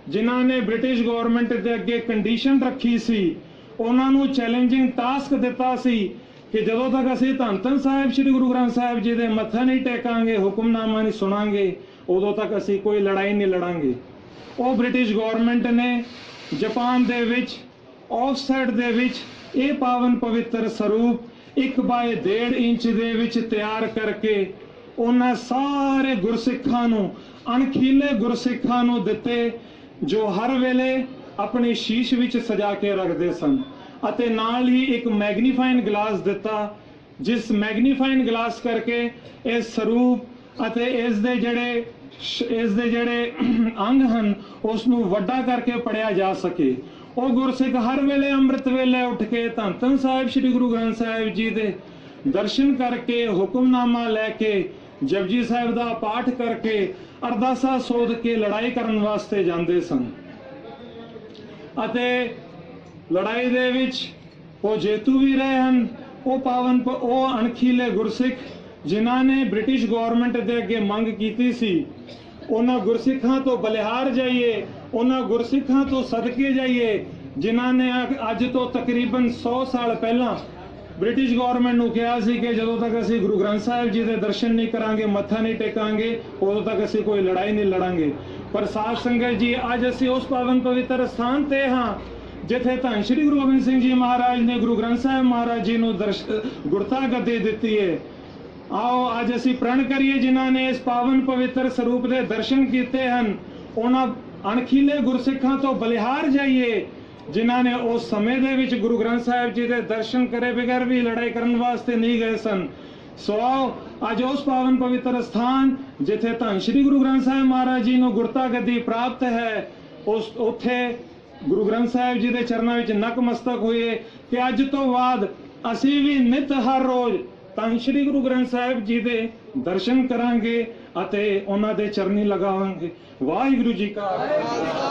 ਜਿਨ੍ਹਾਂ ਨੇ ਬ੍ਰਿਟਿਸ਼ ਗਵਰਨਮੈਂਟ ਦੇ ਅੱਗੇ ਕੰਡੀਸ਼ਨ ਰੱਖੀ ਸੀ, ਉਹਨਾਂ ਨੂੰ ਚੈਲੰਜਿੰਗ ਟਾਸਕ ਦਿੱਤਾ ਸੀ ਕਿ ਜਦੋਂ ਤੱਕ ਅਸੀਂ ਧੰਨ ਧੰਨ ਸਾਹਿਬ ਸ੍ਰੀ ਗੁਰੂ ਗ੍ਰੰਥ ਸਾਹਿਬ ਜੀ ਦੇ ਮੱਥਾ ਨਹੀਂ ਟੇਕਾਂਗੇ, ਹੁਕਮਨਾਮਾ ਨਹੀਂ ਸੁਣਾਂਗੇ, ਉਦੋਂ ਤੱਕ ਅਸੀਂ ਕੋਈ ਲੜਾਈ ਨਹੀਂ ਲੜਾਂਗੇ। ਉਹ ਬ੍ਰਿਟਿਸ਼ ਗਵਰਨਮੈਂਟ ਨੇ ਜਾਪਾਨ ਦੇ ਵਿੱਚ ਆਫਸੈਟ ਦੇ ਵਿੱਚ ਇਹ ਪਾਵਨ ਪਵਿੱਤਰ ਸਰੂਪ 1/1.5 ਇੰਚ ਦੇ ਵਿੱਚ ਤਿਆਰ ਕਰਕੇ ਉਹਨਾਂ ਸਾਰੇ ਗੁਰਸਿੱਖਾਂ ਨੂੰ, ਅਣਖੀਲੇ ਗੁਰਸਿੱਖਾਂ ਨੂੰ ਦਿੱਤੇ, ਜੋ ਹਰ ਵੇਲੇ ਆਪਣੀ ਸ਼ੀਸ਼ ਵਿੱਚ ਸਜਾ ਕੇ ਰੱਖਦੇ ਸਨ। ਅਤੇ ਨਾਲ ਹੀ ਇੱਕ ਮੈਗਨੀਫਾਈਂਗ ਗਲਾਸ ਦਿੱਤਾ, ਜਿਸ ਮੈਗਨੀਫਾਈਂਗ ਗਲਾਸ ਕਰਕੇ ਇਸ ਸਰੂਪ ਅਤੇ ਇਸ ਦੇ ਜਿਹੜੇ ਅੰਗ ਹਨ ਉਸ ਨੂੰ ਵੱਡਾ ਕਰਕੇ ਪੜਿਆ ਜਾ ਸਕੇ। ਉਹ ਗੁਰਸਿੱਖ ਹਰ ਵੇਲੇ ਅੰਮ੍ਰਿਤ ਵੇਲੇ ਉੱਠ ਕੇ ਧੰਨ ਧੰਨ ਸਾਹਿਬ ਸ੍ਰੀ ਗੁਰੂ ਗ੍ਰੰਥ ਸਾਹਿਬ ਜੀ ਦੇ ਦਰਸ਼ਨ ਕਰਕੇ, ਹੁਕਮਨਾਮਾ ਲੈ ਕੇ, ਜਪਜੀ ਸਾਹਿਬ ਦਾ ਪਾਠ ਕਰਕੇ, ਅਰਦਾਸਾਂ ਸੋਧ ਕੇ ਲੜਾਈ ਕਰਨ ਵਾਸਤੇ ਜਾਂਦੇ ਸਨ। ਅਤੇ ਲੜਾਈ ਦੇ ਵਿੱਚ ਉਹ ਜੇਤੂ ਵੀ ਰਹੇ ਹਨ। ਉਹ ਅਣਖੀਲੇ ਗੁਰਸਿੱਖ ਜਿਨ੍ਹਾਂ ਨੇ ਬ੍ਰਿਟਿਸ਼ ਗਵਰਨਮੈਂਟ ਦੇ ਅੱਗੇ ਮੰਗ ਕੀਤੀ ਸੀ, ਉਹਨਾਂ ਗੁਰਸਿੱਖਾਂ ਤੋਂ ਬਲਿਹਾਰ ਜਾਈਏ, ਉਹਨਾਂ ਗੁਰਸਿੱਖਾਂ ਤੋਂ ਸਦਕੇ ਜਾਈਏ ਜਿਨ੍ਹਾਂ ਨੇ ਅੱਜ ਤੋਂ ਤਕਰੀਬਨ 100 ਸਾਲ ਪਹਿਲਾਂ ਬ੍ਰਿਟਿਸ਼ ਗਵਰਨਮੈਂਟ ਨੂੰ ਕਿਹਾ ਸੀ ਕਿ ਜਦੋਂ ਤੱਕ ਅਸੀਂ ਗੁਰੂ ਗ੍ਰੰਥ ਸਾਹਿਬ ਜੀ ਦੇ ਦਰਸ਼ਨ ਨਹੀਂ ਕਰਾਂਗੇ, ਮੱਥਾ ਨਹੀਂ ਟੇਕਾਂਗੇ, ਉਦੋਂ ਤੱਕ ਅਸੀਂ ਕੋਈ ਲੜਾਈ ਨਹੀਂ ਲੜਾਂਗੇ। ਪਰ ਸਾਧ ਸੰਗਤ ਜੀ, ਅੱਜ ਅਸੀਂ ਉਸ ਪਾਵਨ ਪਵਿੱਤਰ ਸਥਾਨ ਤੇ ਹਾਂ ਜਿੱਥੇ ਧੰਨ ਸ਼੍ਰੀ ਗੁਰੂ ਗੋਬਿੰਦ ਸਿੰਘ ਜੀ ਮਹਾਰਾਜ ਨੇ ਗੁਰੂ ਗ੍ਰੰਥ ਸਾਹਿਬ ਮਹਾਰਾਜ ਜੀ ਨੂੰ ਗੁਰਤਾ ਗੱਦੀ ਦਿੱਤੀ ਹੈ। ਆਓ ਅੱਜ ਅਸੀਂ ਪ੍ਰਣ ਕਰੀਏ ਜਿਨ੍ਹਾਂ ਨੇ ਇਸ ਪਾਵਨ ਪਵਿੱਤਰ ਸਰੂਪ ਦੇ ਦਰਸ਼ਨ ਕੀਤੇ ਹਨ, ਉਹਨਾਂ ਅਣਖੀਲੇ ਗੁਰਸਿੱਖਾਂ ਤੋਂ ਬਲਿਹਾਰ ਜਾਈਏ ਜਿਨ੍ਹਾਂ ਨੇ ਉਸ ਸਮੇਂ ਦੇ ਵਿੱਚ ਗੁਰੂ ਗ੍ਰੰਥ ਸਾਹਿਬ ਜੀ ਦੇ ਦਰਸ਼ਨ ਕਰੇ ਬਗੈਰ ਵੀ ਲੜਾਈ ਕਰਨ ਵਾਸਤੇ ਨਹੀਂ ਗਏ ਸਨ। ਸੋ ਆਓ ਅੱਜ ਉਸ ਪਾਵਨ ਪਵਿੱਤਰ ਸਥਾਨ ਜਿੱਥੇ ਧੰਨ ਸ਼੍ਰੀ ਗੁਰੂ ਗ੍ਰੰਥ ਸਾਹਿਬ ਮਹਾਰਾਜ ਜੀ ਨੂੰ ਗੁਰਤਾ ਗੱਦੀ ਪ੍ਰਾਪਤ ਹੈ, ਉੱਥੇ ਗੁਰੂ ਗ੍ਰੰਥ ਸਾਹਿਬ ਜੀ ਦੇ ਚਰਨਾਂ ਵਿੱਚ ਨਕਮਸਤਕ ਹੋਈਏ ਕਿ ਅੱਜ ਤੋਂ ਬਾਅਦ ਅਸੀਂ ਵੀ ਨਿਤ ਹਰ ਰੋਜ਼ ਧੰਨ ਸ਼੍ਰੀ ਗੁਰੂ ਗ੍ਰੰਥ ਸਾਹਿਬ ਜੀ ਦੇ ਦਰਸ਼ਨ ਕਰਾਂਗੇ ਅਤੇ ਉਹਨਾਂ ਦੇ ਚਰਨੀ ਲਗਾਵਾਂਗੇ। ਵਾਹਿਗੁਰੂ ਜੀ ਕਾ ਖਾਲਸਾ।